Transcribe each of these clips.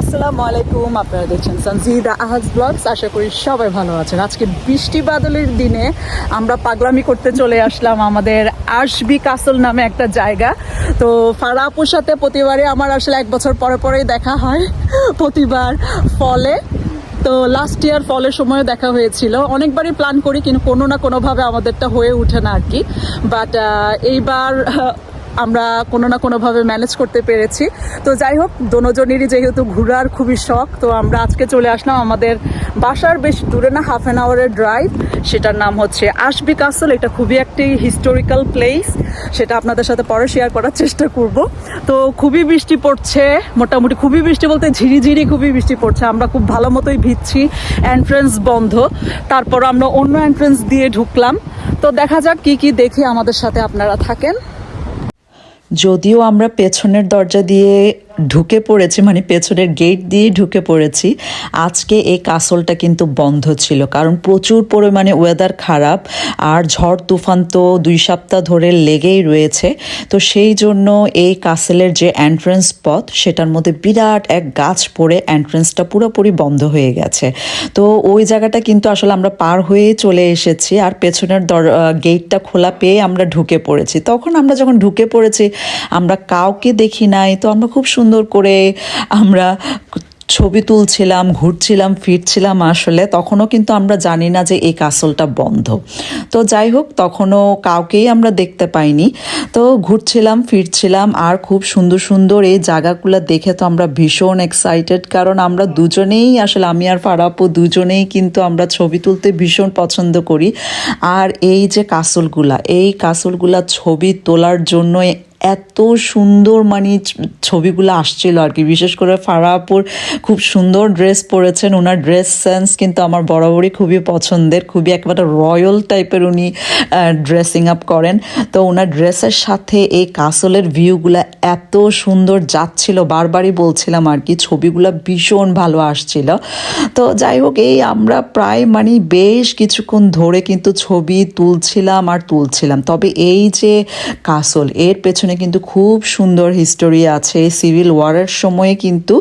আসসালামু আলাইকুম, আপনারা দেখছেন সঞ্জিদা আহাজ ব্লগস। আশা করি সবাই ভালো আছেন। আজকে বৃষ্টি বাদলের দিনে আমরা পাগলামি করতে চলে আসলাম আমাদের আশবি কাসল নামে একটা জায়গা। তো ফারা আপুর সাথে প্রতিবারে আমার আসলে এক বছর পরে পরেই দেখা হয়, প্রতিবার ফলে। তো লাস্ট ইয়ার ফলের সময় দেখা হয়েছিল। অনেকবারই প্ল্যান করি কিন্তু কোনো না কোনোভাবে আমাদেরটা হয়ে ওঠে না আর কি। বাট এইবার আমরা কোনো না কোনোভাবে ম্যানেজ করতে পেরেছি। তো যাই হোক, দোনোজনেরই যেহেতু ঘোরার খুবই শখ, তো আমরা আজকে চলে আসলাম আমাদের বাসার বেশ দূরে না, হাফ অ্যান আওয়ারের ড্রাইভ। সেটার নাম হচ্ছে আশবি কাসল। এটা খুবই একটি হিস্টোরিক্যাল প্লেস, সেটা আপনাদের সাথে পরে শেয়ার করার চেষ্টা করব। তো খুবই বৃষ্টি পড়ছে, মোটামুটি খুবই বৃষ্টি বলতে ঝিরিঝিরি খুবই বৃষ্টি পড়ছে। আমরা খুব ভালো মতোই ভিজছি, এন্ট্রেন্স বন্ধ। তারপর আমরা অন্য এন্ট্রেন্স দিয়ে ঢুকলাম। তো দেখা যাক কি কি দেখে আমাদের সাথে আপনারা থাকেন। যদিও আমরা পেছনের দরজা দিয়ে ঢুকে পড়েছি, মানে পেছনের গেট দিয়ে ঢুকে পড়েছি, আজকে এই কাসলটা কিন্তু বন্ধ ছিল, কারণ প্রচুর পরিমাণে ওয়েদার খারাপ আর ঝড় তুফান তো 2 সপ্তাহ ধরে লেগেই রয়েছে। তো সেই জন্য এই কাসেলের যে এন্ট্রেন্স পথ, সেটার মধ্যে বিরাট এক গাছ পড়ে এন্ট্রেন্সটা পুরোপুরি বন্ধ হয়ে গেছে। তো ওই জায়গাটা কিন্তু আসলে আমরা পার হয়ে চলে এসেছি, আর পেছনের গেটটা খোলা পেয়ে আমরা ঢুকে পড়েছি। তখন আমরা যখন ঢুকে পড়েছি আমরা কাউকে দেখি নাই। তো আমরা খুব সুন্দর করে আমরা ছবি তুলছিলাম, ঘুরছিলাম, ফিরছিলাম। আসলে তখনও কিন্তু আমরা জানি না যে এই কাসলটা বন্ধ। তো যাই হোক, তখনও কাউকেই আমরা দেখতে পাইনি। তো ঘুরছিলাম, ফিরছিলাম, আর খুব সুন্দর সুন্দর এই জায়গাগুলো দেখে তো আমরা ভীষণ এক্সাইটেড, কারণ আমরা দুজনেই আসলে, আমি আর ফারাপু দুজনেই কিন্তু আমরা ছবি তুলতে ভীষণ পছন্দ করি। আর এই যে এই কাসলগুলা ছবি তোলার জন্য এত সুন্দর মানে ছবিগুলো আসছিল আর কি। বিশেষ করে ফারাপুর খুব সুন্দর ড্রেস পরেছেন, ওনার ড্রেস সেন্স কিন্তু আমার বরাবরই খুবই পছন্দের, খুবই একেবারে রয়্যাল টাইপের উনি ড্রেসিং আপ করেন। তো ওনার ড্রেসের সাথে এই কাসলের ভিউগুলো এত সুন্দর যাচ্ছিল, বারবারই বলছিলাম আর কি, ছবিগুলো ভীষণ ভালো আসছিল। তো যাই হোক, এই আমরা প্রায় মানে বেশ কিছুক্ষণ ধরে কিন্তু ছবি তুলছিলাম আর তুলছিলাম। তবে এই যে কাসল, এর পেছনে কিন্তু খুব সুন্দর হিস্টোরি আছে। সিভিল ওয়ারের সময়ে কিন্তু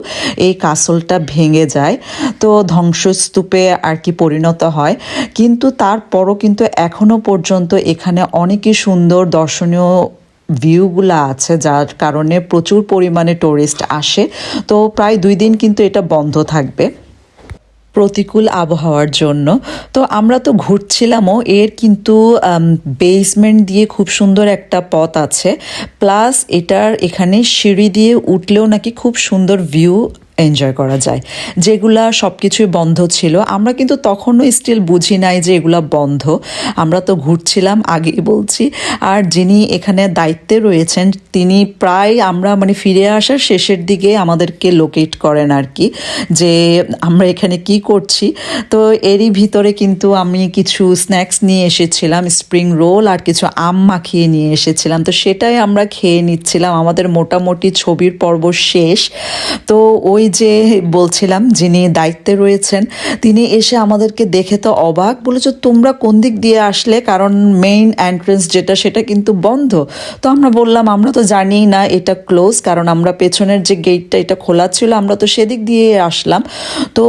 এই কাসলটা ভেঙে যায়, তো ধ্বংসস্তূপে আর কি পরিণত হয়। কিন্তু তারপরও কিন্তু এখনো পর্যন্ত এখানে অনেকই সুন্দর দর্শনীয় ভিউগুলা আছে, যার কারণে প্রচুর পরিমাণে টুরিস্ট আসে। তো প্রায় 2 দিন কিন্তু এটা বন্ধ থাকবে প্রতিকূল আবহাওয়ার জন্য। তো আমরা তো ঘুরছিলামও, এর কিন্তু বেসমেন্ট দিয়ে খুব সুন্দর একটা পথ আছে, প্লাস এখানে সিঁড়ি দিয়ে উঠলেও নাকি খুব সুন্দর ভিউ এনজয় করা যায়, যেগুলা সব কিছুই বন্ধ ছিল। আমরা কিন্তু তখনও স্টিল বুঝি নাই যে এগুলা বন্ধ, আমরা তো ঘুরছিলাম, আগেই বলছি। আর যিনি এখানে দায়িত্বে রয়েছেন, তিনি প্রায় আমরা মানে ফিরে আসার শেষের দিকে আমাদেরকে লোকেট করেন আর কি, যে আমরা এখানে কি করছি। তো এরই ভিতরে কিন্তু আমি কিছু স্ন্যাক্স নিয়ে এসেছিলাম, স্প্রিং রোল আর কিছু আম মাখিয়ে নিয়ে এসেছিলাম। তো সেটাই আমরা খেয়ে নিচ্ছিলাম। আমাদের মোটামুটি ছবির পর্ব শেষ। তো ওই যে বলছিলাম, যিনি দায়িত্বে রয়েছেন, তিনি এসে আমাদেরকে দেখে তো অবাক, বলেছে তোমরা কোন দিক দিয়ে আসলে, কারণ মেইন এন্ট্রেন্স যেটা সেটা কিন্তু বন্ধ। তো আমরা বললাম আমরা তো জানি না এটা ক্লোজ, কারণ আমরা পেছনের যে গেটটা এটা খোলা ছিল, আমরা তো সেদিক দিয়ে আসলাম। তো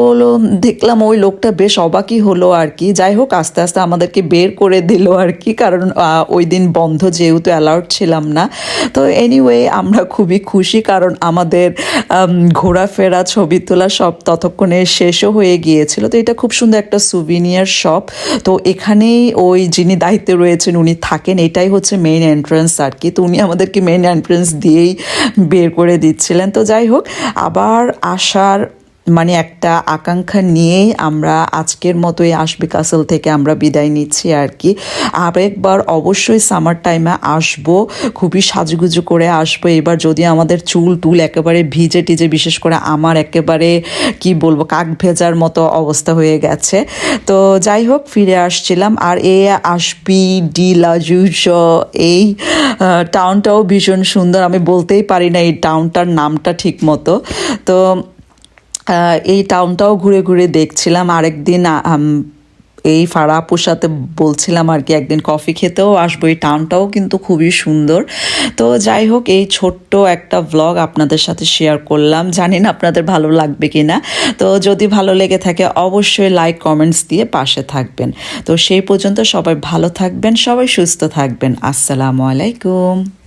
দেখলাম ওই লোকটা বেশ অবাকই হলো আর কি। যাই হোক, আস্তে আস্তে আমাদেরকে বের করে দিল আর কি, কারণ ওই দিন বন্ধ যেহেতু অ্যালাউড ছিলাম না। তো এনিওয়ে, আমরা খুবই খুশি, কারণ আমাদের ঘোরাফেরা, ছবি তোলা সব ততক্ষণে শেষও হয়ে গিয়েছিল। তো এটা খুব সুন্দর একটা সুভিনিয়ার শপ। তো এখানেই ওই যিনি দায়িত্বে রয়েছেন উনি থাকেন, এটাই হচ্ছে মেইন এন্ট্রেন্স আর কি। তো উনি আমাদেরকে মেইন এন্ট্রেন্স দিয়েই বের করে দিচ্ছিলেন। তো যাই হোক, আবার আসার মানে একটা আকাঙ্ক্ষা নিয়েই আমরা আজকের মতো এই আশবি কাসল থেকে আমরা বিদায় নিচ্ছি আর কি। আরেকবার অবশ্যই সামার টাইমে আসবো, খুবই সাজুগুজু করে আসবো এবার। যদি আমাদের চুল একেবারে ভিজে টিজে, বিশেষ করে আমার একেবারে কি বলবো, কাক ভেজার মতো অবস্থা হয়ে গেছে। তো যাই হোক, ফিরে আসছিলাম। আর এই আশবি ডি লা জুজ, এই টাউনটাও ভীষণ সুন্দর। আমি বলতেই পারি না এই টাউনটার নামটা ঠিক মতো। তো এই টাউনটাও ঘুরে ঘুরে দেখছিলাম। আরেকদিন এই ফারা আপুর সাথে বলছিলাম আর কি একদিন কফি খেতেও আসবো, এই টাউনটাও কিন্তু খুবই সুন্দর। তো যাই হোক, এই ছোট্ট একটা ব্লগ আপনাদের সাথে শেয়ার করলাম, জানি না আপনাদের ভালো লাগবে কিনা। তো যদি ভালো লেগে থাকে অবশ্যই লাইক কমেন্টস দিয়ে পাশে থাকবেন। তো সেই পর্যন্ত সবাই ভালো থাকবেন, সবাই সুস্থ থাকবেন। আসসালামু আলাইকুম।